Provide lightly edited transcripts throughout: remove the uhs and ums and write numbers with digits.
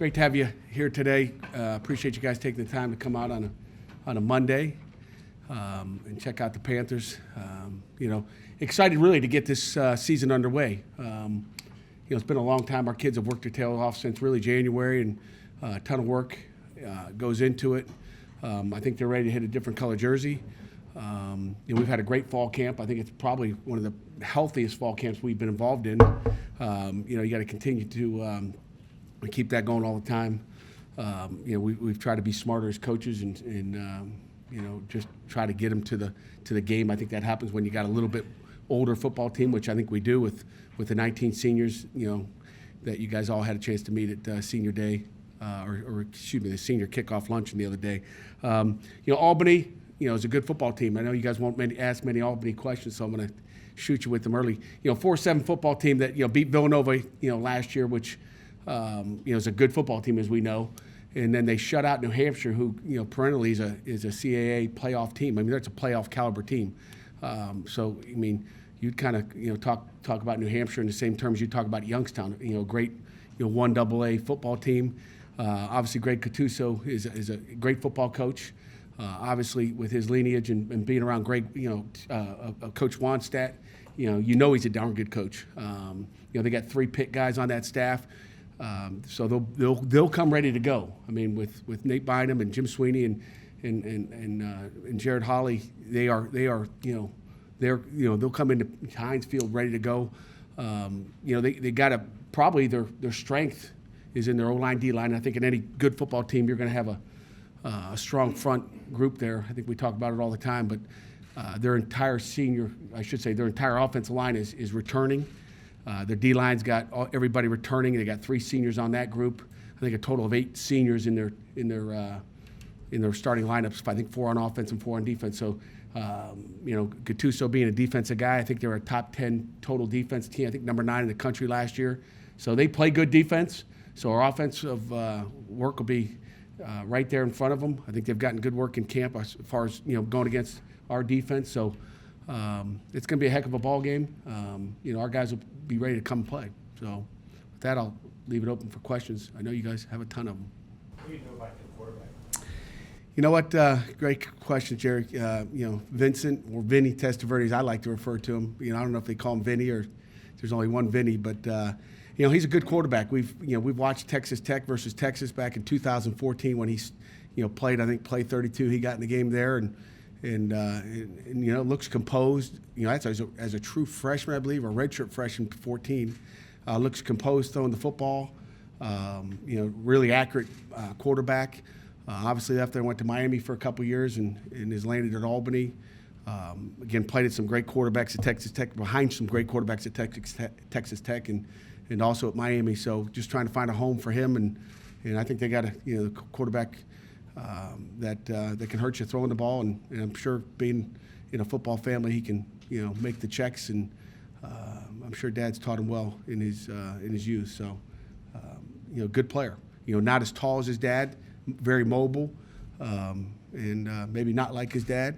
Great to have you here today. Appreciate you guys taking the time to come out on a Monday and check out the Panthers. Excited really to get this season underway. It's been a long time. Our kids have worked their tail off since really January, and a ton of work goes into it. I think they're ready to hit a different color jersey. We've had a great fall camp. I think it's probably one of the healthiest fall camps we've been involved in. You got to continue to keep that going all the time. We've tried to be smarter as coaches and just try to get them to the game. I think that happens when you got a little bit older football team, which I think we do with the 19 seniors. That you guys all had a chance to meet at senior day, the senior kickoff luncheon the other day. Albany, is a good football team. I know you guys won't ask many Albany questions, so I'm going to shoot you with them early. 4-7 football team that beat Villanova last year, which is a good football team, as we know. And then they shut out New Hampshire, who perennially is a CAA playoff team. I mean, that's a playoff caliber team. You'd kind of talk about New Hampshire in the same terms you talk about Youngstown. Great 1AA football team. Obviously, Greg Cattuso is a great football coach. Obviously, with his lineage and being around Greg, Coach Wanstadt, he's a darn good coach. They got 3 Pitt guys on that staff. So they'll come ready to go. I mean, with Nate Bynum and Jim Sweeney and Jared Hawley, they'll come into Heinz Field ready to go. They got probably their strength is in their O-line, D-line. I think in any good football team, you're going to have a strong front group there. I think we talk about it all the time, but their entire offensive line is returning. Their D-line's got everybody returning. They got 3 seniors on that group. I think a total of 8 seniors in their starting lineups. I think 4 on offense and 4 on defense. So, Gattuso being a defensive guy, I think they're a top 10 total defense team. I think number 9 in the country last year. So they play good defense. So our offensive work will be right there in front of them. I think they've gotten good work in camp as far as going against our defense. So it's going to be a heck of a ball game. Our guys will be ready to come play. So with that, I'll leave it open for questions. I know you guys have a ton of them. What do you know about the quarterback? You know what? Great question, Jerry. Vincent or Vinny Testaverde, as I like to refer to him. I don't know if they call him Vinny or there's only one Vinny, but he's a good quarterback. We've watched Texas Tech versus Texas back in 2014 when he played 32. He got in the game there and looks composed. That's as a true freshman, I believe, or redshirt freshman, 14. Looks composed throwing the football. Really accurate quarterback. Obviously left there, went to Miami for a couple years and has landed at Albany. Again, played at some great quarterbacks at Texas Tech, behind some great quarterbacks at Texas Tech and also at Miami. So just trying to find a home for him. And I think they got a quarterback that can hurt you throwing the ball. And I'm sure being in a football family, he can make the checks. And I'm sure Dad's taught him well in his youth. So good player. Not as tall as his dad. Very mobile, and maybe not like his dad,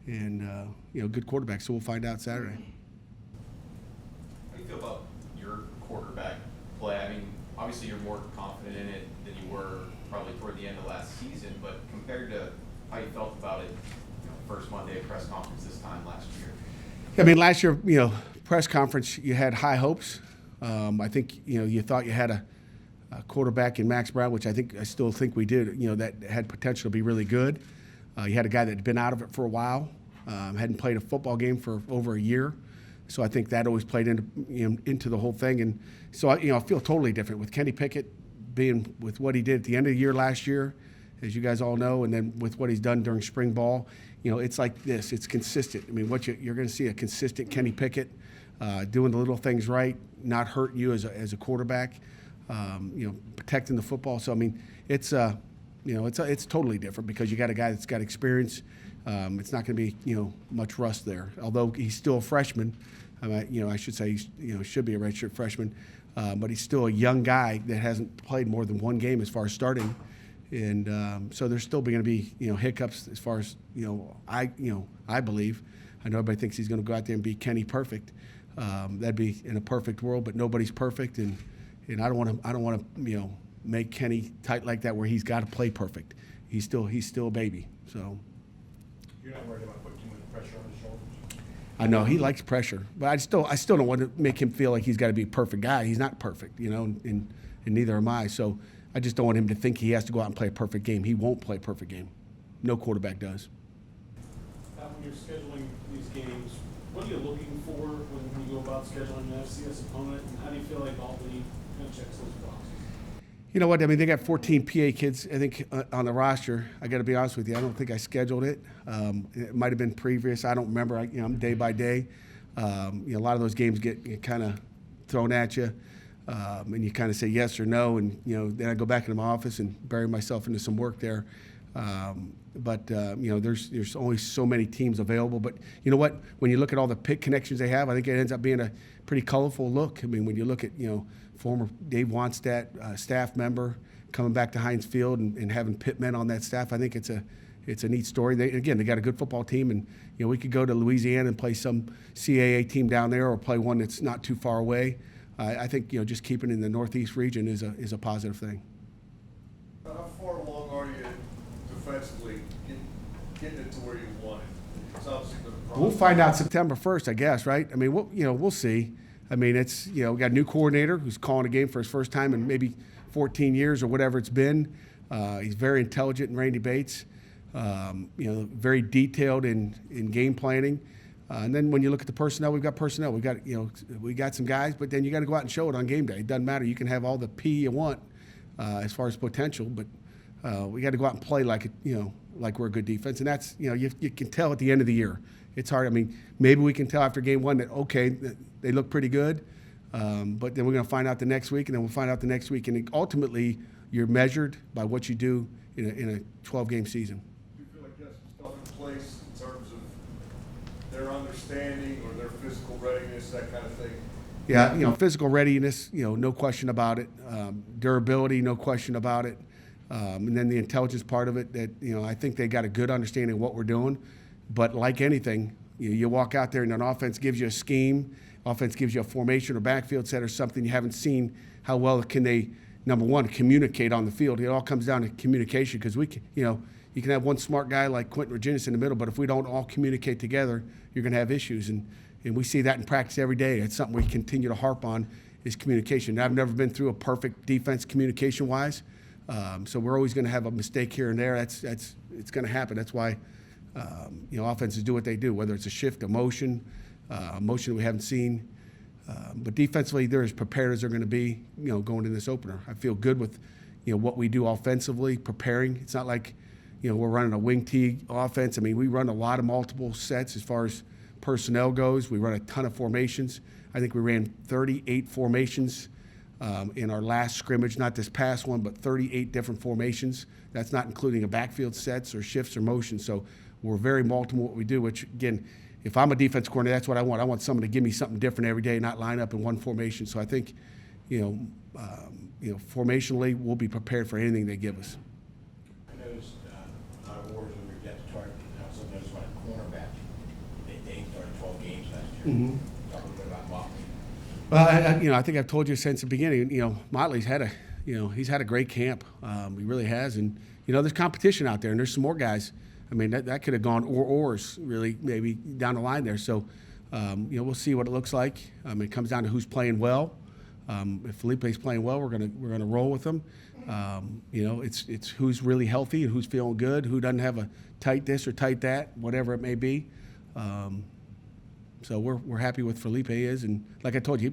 and good quarterback. So we'll find out Saturday. How do you feel about your quarterback play? I mean, obviously you're more confident in it than you were probably toward the end of last season, but compared to how you felt about it, first Monday press conference this time last year. I mean, last year, press conference, you had high hopes. I think you thought you had a quarterback in Max Brown, which I still think we did, that had potential to be really good. You had a guy that had been out of it for a while, hadn't played a football game for over a year. So I think that always played into the whole thing. And so, I feel totally different with Kenny Pickett being with what he did at the end of the year last year, as you guys all know, and then with what he's done during spring ball. It's like this. It's consistent. I mean, you're going to see a consistent Kenny Pickett doing the little things right, not hurting you as a quarterback. Protecting the football. So I mean, it's totally different because you got a guy that's got experience. It's not going to be much rust there. Although he's still a freshman, I should say should be a redshirt freshman, but he's still a young guy that hasn't played more than one game as far as starting, and so there's still going to be hiccups as far as I believe. I know everybody thinks he's going to go out there and be Kenny perfect. That'd be in a perfect world, but nobody's perfect, and I don't want to make Kenny tight like that where he's got to play perfect. He's still a baby. So You're not worried about putting too much pressure on his shoulders? I know he likes pressure, but I still don't want to make him feel like he's got to be a perfect guy. He's not perfect, and neither am I. So I just don't want him to think he has to go out and play a perfect game. He won't play a perfect game. No quarterback does. When you're scheduling these games, what are you looking for when you go about scheduling an FCS opponent, and how do you feel like Albany kind of checks those boxes? You know what? I mean, they got 14 PA kids, I think, on the roster. I got to be honest with you. I don't think I scheduled it. It might have been previous. I don't remember. I'm day by day. A lot of those games get kind of thrown at you, and you kind of say yes or no, and then I go back into my office and bury myself into some work there. But there's only so many teams available. But you know what? When you look at all the Pitt connections they have, I think it ends up being a pretty colorful look. I mean, when you look at former Dave Wanstadt staff member coming back to Heinz Field and having Pitt men on that staff, I think it's a neat story. They got a good football team, and we could go to Louisiana and play some CAA team down there, or play one that's not too far away. I think just keeping in the Northeast region is a positive thing. How far along are you defensively getting it to where you want it? It's obviously been a problem. We'll find out September 1st, I guess, right? I mean, we'll see. I mean, it's we got a new coordinator who's calling a game for his first time in maybe 14 years or whatever it's been. He's very intelligent in Randy Bates. Very detailed in game planning. And then when you look at the personnel, we've got personnel. We got some guys, but then you got to go out and show it on game day. It doesn't matter. You can have all the P you want as far as potential, but we got to go out and play like we're a good defense. And that's you can tell at the end of the year. It's hard. I mean, maybe we can tell after game one that they look pretty good, but then we're going to find out the next week, and then we'll find out the next week, and ultimately you're measured by what you do in a 12-game season. Do you feel like that's stuff in place in terms of their understanding or their physical readiness, that kind of thing? Yeah, physical readiness, no question about it. Durability, no question about it. And then the intelligence part of it, that I think they got a good understanding of what we're doing. But like anything, you walk out there and an offense gives you a scheme, offense gives you a formation or backfield set or something you haven't seen. How well can they, number one, communicate on the field? It all comes down to communication, because we can, you can have one smart guy like Quentin Virginius in the middle, but if we don't all communicate together, you're going to have issues. And we see that in practice every day. It's something we continue to harp on, is communication. I've never been through a perfect defense communication-wise, so we're always going to have a mistake here and there. It's going to happen. That's why offenses do what they do, whether it's a shift, a motion we haven't seen. But defensively, they're as prepared as they're going to be, going into this opener. I feel good with, what we do offensively, preparing. It's not like, we're running a wing T offense. I mean, we run a lot of multiple sets as far as personnel goes. We run a ton of formations. I think we ran 38 formations in our last scrimmage, not this past one, but 38 different formations. That's not including a backfield sets or shifts or motions. So we're very multiple what we do, which, again, if I'm a defense coordinator, that's what I want. I want someone to give me something different every day, not line up in one formation. So I think, formationally, we'll be prepared for anything they give us. I noticed on awards when we get to chart, I also noticed on a cornerback, they started 12 games last year. Mm-hmm. Talk a little bit about Motley. Well, I think I've told you since the beginning. Motley's had he's had a great camp. He really has, and there's competition out there, and there's some more guys. I mean, that could have gone oars really maybe down the line there. So, we'll see what it looks like. It comes down to who's playing well. If Felipe's playing well, we're gonna roll with him. It's who's really healthy and who's feeling good, who doesn't have a tight this or tight that, whatever it may be. So we're happy with Felipe is, and like I told you,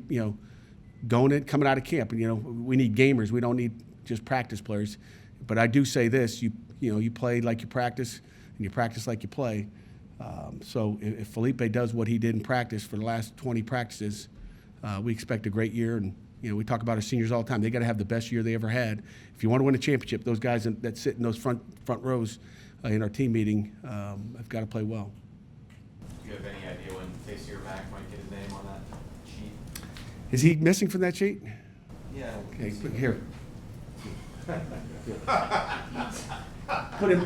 coming out of camp, and we need gamers. We don't need just practice players. But I do say this: you play like you practice, and you practice like you play. So if Felipe does what he did in practice for the last 20 practices, we expect a great year. And we talk about our seniors all the time. They got to have the best year they ever had. If you want to win a championship, those guys that sit in those front rows in our team meeting have got to play well. Do you have any idea when Tayseer Mack might get his name on that sheet? Is he missing from that sheet? Yeah. Okay, here.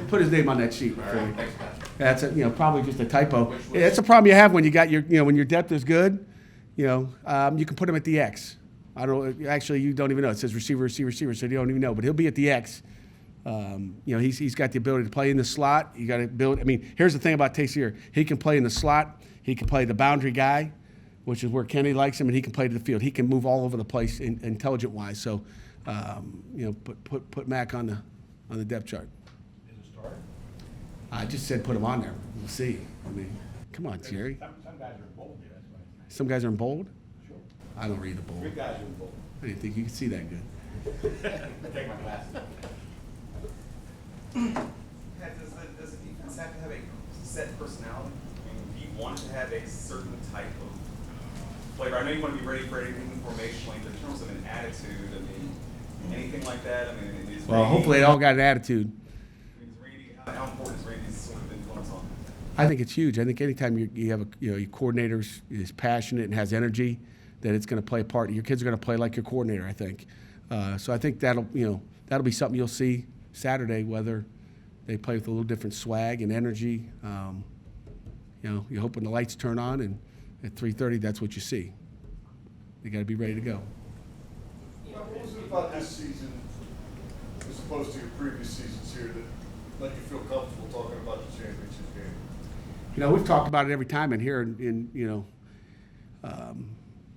Put his name on that sheet. All right, thanks, Patrick. That's probably just a typo. Which That's a problem you have when you got your when your depth is good. You can put him at the X. I don't actually. You don't even know. It says receiver, so you don't even know. But he'll be at the X. He's got the ability to play in the slot. You got to build. I mean, here's the thing about Tayseer. He can play in the slot. He can play the boundary guy, which is where Kenny likes him, and he can play to the field. He can move all over the place, intelligent-wise. So, put Mac on the depth chart. Is it starter? I just said put him on there. We'll see. I mean, come on, Jerry. Some guys are bold here, that's why. Some guys are in bold. Sure. I don't read the bold. 3 guys are bold. I didn't think you could see that good. Take my glasses. Pat, does the defense have to have a set personality? I mean, do you want to have a certain type of flavor? I know you want to be ready for anything formationally, but in terms of an attitude, I mean, anything like that? I mean, is Well, Randy, hopefully they all got an attitude. I mean, is Randy, how important is Randy's sort of influence on? I think it's huge. I think anytime you have your coordinator is passionate and has energy, that it's going to play a part. Your kids are going to play like your coordinator, I think. So I think that'll be something you'll see Saturday, whether they play with a little different swag and energy. You hope when the lights turn on and at 3:30, that's what you see. They got to be ready to go. What was it about this season, as opposed to your previous seasons here, that let you feel comfortable talking about the championship game? We've talked about it every time in here,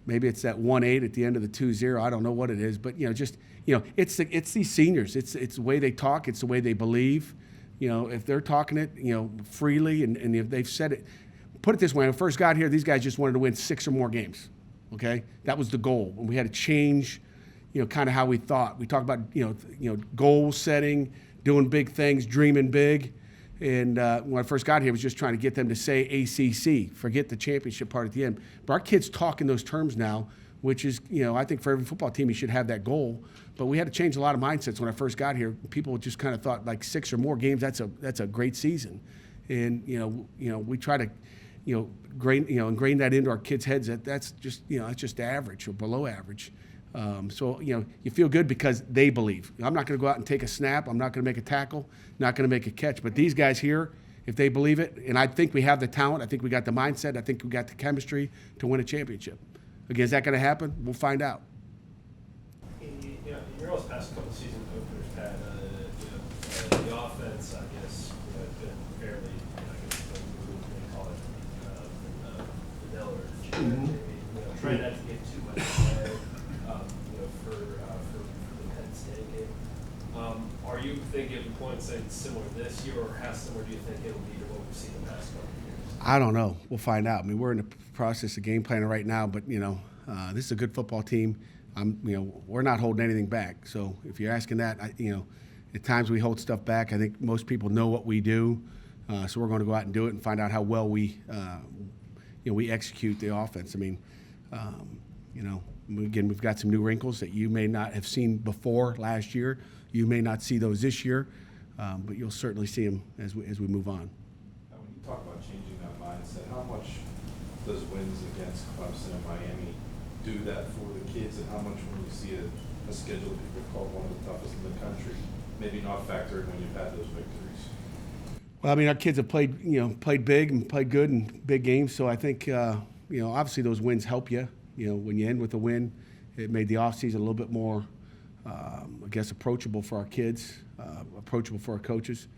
maybe it's that 1-8 at the end of the 2-0. I don't know what it is, but it's these seniors. It's the way they talk. It's the way they believe. If they're talking it, freely, and if they've said it, put it this way: when I first got here, these guys just wanted to win 6 or more games. Okay, that was the goal, and we had to change, kind of how we thought. We talked about goal setting, doing big things, dreaming big. And when I first got here, I was just trying to get them to say ACC, forget the championship part at the end. But our kids talk in those terms now, which is, I think for every football team, you should have that goal. But we had to change a lot of mindsets when I first got here. People just kind of thought like 6 or more games, that's a great season. And, we try to, ingrain that into our kids' heads that that's just average or below average. So you feel good because they believe. I'm not going to go out and take a snap. I'm not going to make a tackle. Not going to make a catch. But these guys here, if they believe it, and I think we have the talent, I think we got the mindset, I think we got the chemistry to win a championship. Again, is that going to happen? We'll find out. In your all's past couple of season openers, Pat, the offense, I guess, has been fairly, they call it vanilla or generic. Try not to get too much play, for the Penn State game. Are you thinking points similar this year, or how similar do you think it'll be to what we've seen the past couple of years? I don't know. We'll find out. I mean, we're in the process of game planning right now, but this is a good football team. We're not holding anything back. So if you're asking that, at times we hold stuff back. I think most people know what we do, so we're going to go out and do it and find out how well we execute the offense. I mean, again, we've got some new wrinkles that you may not have seen before last year. You may not see those this year, but you'll certainly see them as we move on. Now, when you talk about changing that mindset, how much does wins against Clemson and Miami do that for the kids, and how much when you see a schedule that people call one of the toughest in the country, maybe not factor in when you've had those victories? Well, I mean, our kids have played big and played good in big games, so I think, obviously those wins help you. When you end with a win, it made the offseason a little bit more, approachable for our kids, approachable for our coaches.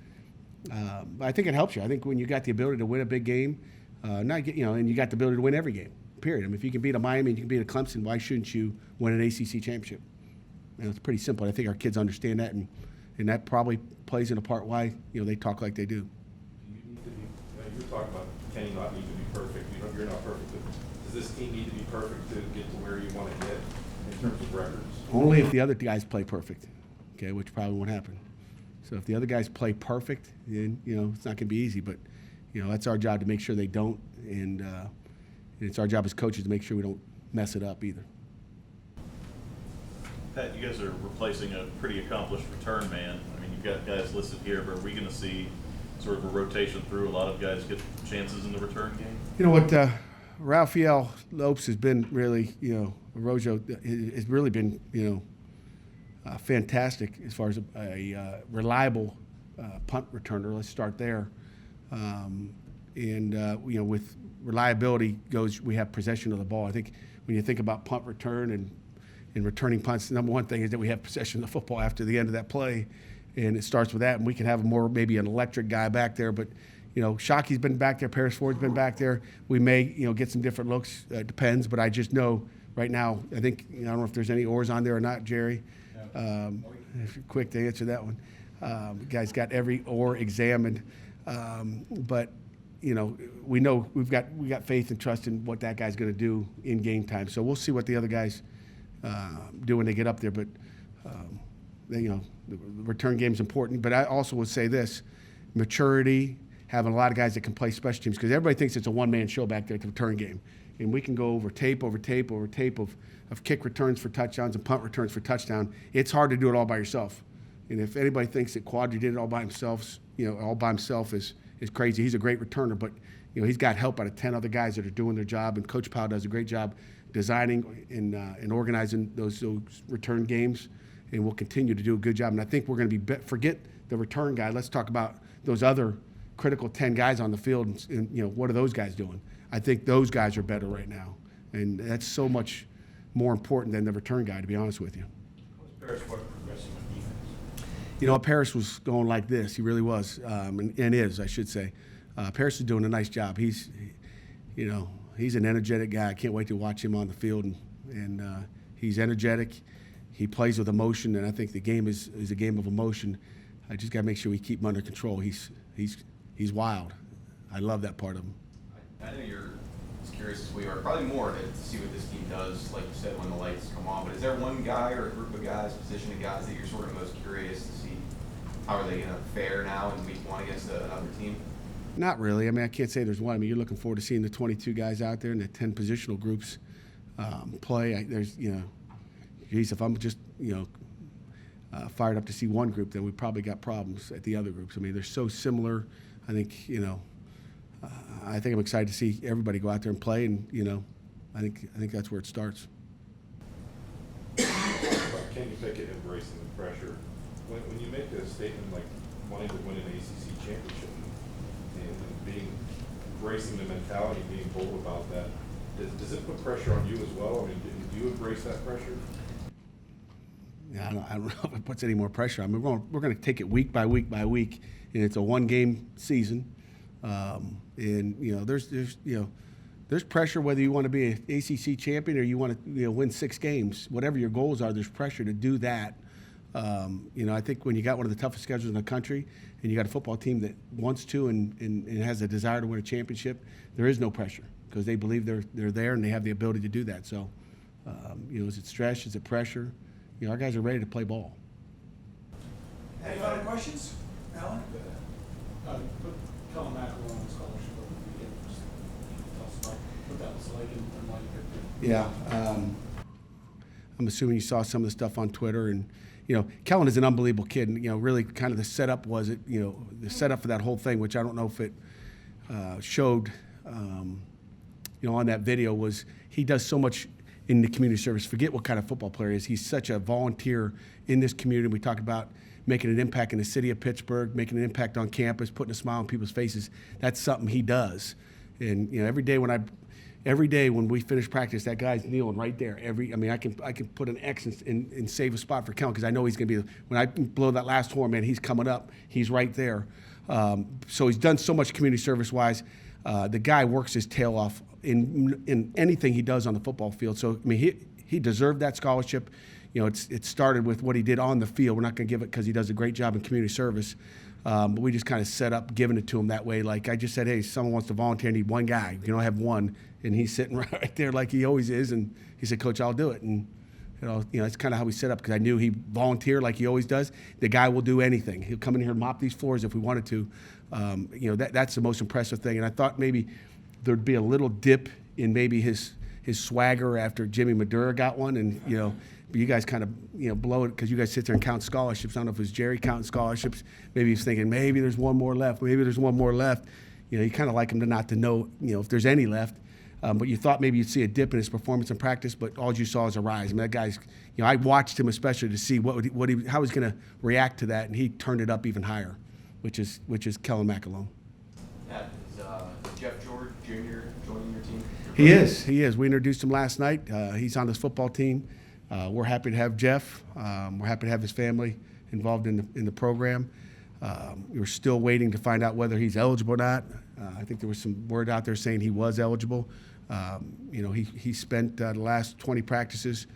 I think it helps you. I think when you got the ability to win a big game, and you got the ability to win every game, period. I mean, if you can beat a Miami and you can beat a Clemson, why shouldn't you win an ACC championship? It's pretty simple. I think our kids understand that, and that probably plays in a part why, they talk like they do. You need to be, you're talking about Kenny not need to be perfect. You're not perfect. Does this team need to be perfect to get to where you want to get in terms of records? Only if the other guys play perfect, okay, which probably won't happen. So if the other guys play perfect, then, it's not going to be easy. But, that's our job to make sure they don't, and it's our job as coaches to make sure we don't mess it up either. Pat, you guys are replacing a pretty accomplished return man. I mean, you've got guys listed here, but are we going to see sort of a rotation through? A lot of guys get chances in the return game? You know what, Raphael Lopes has been really, Rojo has really been, fantastic as far as a reliable punt returner. Let's start there. With reliability goes, we have possession of the ball. I think when you think about punt return in returning punts. The number one thing is that we have possession of the football after the end of that play, and it starts with that. And we can have more, maybe an electric guy back there, but Shockey's been back there, Paris Ford's been back there. We may get some different looks. Depends, but I just know right now. I think I don't know if there's any oars on there or not, Jerry. If you're quick to answer that one, the guy's got every oar examined, but. We know we got faith and trust in what that guy's going to do in game time. So we'll see what the other guys do when they get up there. But the return game is important. But I also would say this: maturity, having a lot of guys that can play special teams, because everybody thinks it's a one-man show back there at the return game, and we can go over tape of kick returns for touchdowns and punt returns for touchdown. It's hard to do it all by yourself. And if anybody thinks that Quadri did it all by himself, is crazy. He's a great returner, but he's got help out of 10 other guys that are doing their job, and Coach Powell does a great job designing and organizing those return games, and we'll continue to do a good job. And I think we're going to forget the return guy. Let's talk about those other critical 10 guys on the field, and what are those guys doing? I think those guys are better right now, and that's so much more important than the return guy, to be honest with you. How's Paris Ford progressing on defense? Paris was going like this. He really was, and is, I should say. Paris is doing a nice job. He's an energetic guy. I can't wait to watch him on the field, and he's energetic. He plays with emotion, and I think the game is a game of emotion. I just got to make sure we keep him under control. He's wild. I love that part of him. I know you're as curious as we are, probably more to see what this team does, like you said, when the lights come on. But is there one guy or a group of guys, position of guys, that you're sort of most curious to see how are they going to fare now in week 1 against another team? Not really. I mean, I can't say there's one. I mean, you're looking forward to seeing the 22 guys out there and the 10 positional groups play. Geez, if I'm just, fired up to see one group, then we probably got problems at the other groups. I mean, they're so similar. I think, I think I'm excited to see everybody go out there and play, and, I think that's where it starts. Kenny Pickett embracing the pressure. When you make a statement like wanting to win an ACC championship and embracing the mentality, being bold about that, does it put pressure on you as well? I mean, do you embrace that pressure? Yeah, I don't know if it puts any more pressure. I mean, we're going to take it week by week by week, and it's a one-game season. There's pressure whether you want to be an ACC champion or you want to win 6 games. Whatever your goals are, there's pressure to do that. I think when you got one of the toughest schedules in the country and you got a football team that wants to and has a desire to win a championship, there is no pressure because they believe they're there and they have the ability to do that. So, is it stress? Is it pressure? Our guys are ready to play ball. Any other questions? Alan? Put Kellen McElroy on scholarship over the weekend. Tell us about what that was like and why you picked him. Yeah. I'm assuming you saw some of the stuff on Twitter, and Kellen is an unbelievable kid, and really kind of the setup was it, the setup for that whole thing, which I don't know if it showed, on that video, was he does so much in the community service. Forget what kind of football player he is. He's such a volunteer in this community. We talk about making an impact in the city of Pittsburgh, making an impact on campus, putting a smile on people's faces. That's something he does. And every day when we finish practice, that guy's kneeling right there. I can put an X and save a spot for Kellen because I know he's going to be. When I blow that last horn, man, he's coming up. He's right there. So he's done so much community service wise. The guy works his tail off in anything he does on the football field. So he deserved that scholarship. It started with what he did on the field. We're not going to give it because he does a great job in community service. But we just kind of set up giving it to him that way. Like I just said, hey, someone wants to volunteer, I need one guy. You can only have one. And he's sitting right there like he always is. And he said, Coach, I'll do it. And, it's kind of how we set up because I knew he volunteered like he always does. The guy will do anything. He'll come in here and mop these floors if we wanted to. That's the most impressive thing. And I thought maybe there'd be a little dip in maybe his swagger after Jimmy Madura got one. And, but you guys kind of, blow it because you guys sit there and count scholarships. I don't know if it was Jerry counting scholarships. Maybe he's thinking, maybe there's one more left. Maybe there's one more left. You kind of like him to not to know, if there's any left. But you thought maybe you'd see a dip in his performance in practice, but all you saw is a rise. I mean, that guy's, I watched him especially to see how he's going to react to that, and he turned it up even higher, which is Kellen McElroy. Matt, is Jeff George Jr. joining your team? He is. We introduced him last night. He's on this football team. we're happy to have Jeff. We're happy to have his family involved in the program. We're still waiting to find out whether he's eligible or not. I think there was some word out there saying he was eligible. He spent the last 20 practices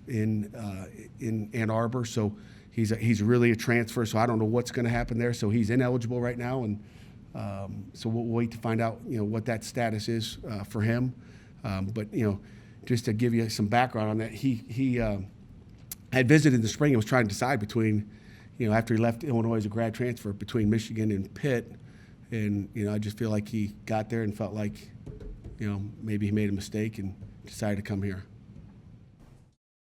in Ann Arbor, so he's really a transfer. So I don't know what's going to happen there. So he's ineligible right now, and so we'll wait to find out what that status is for him. But just to give you some background on that, he had visited in the spring and was trying to decide between, after he left Illinois as a grad transfer, between Michigan and Pitt. And, I just feel like he got there and felt like, maybe he made a mistake and decided to come here.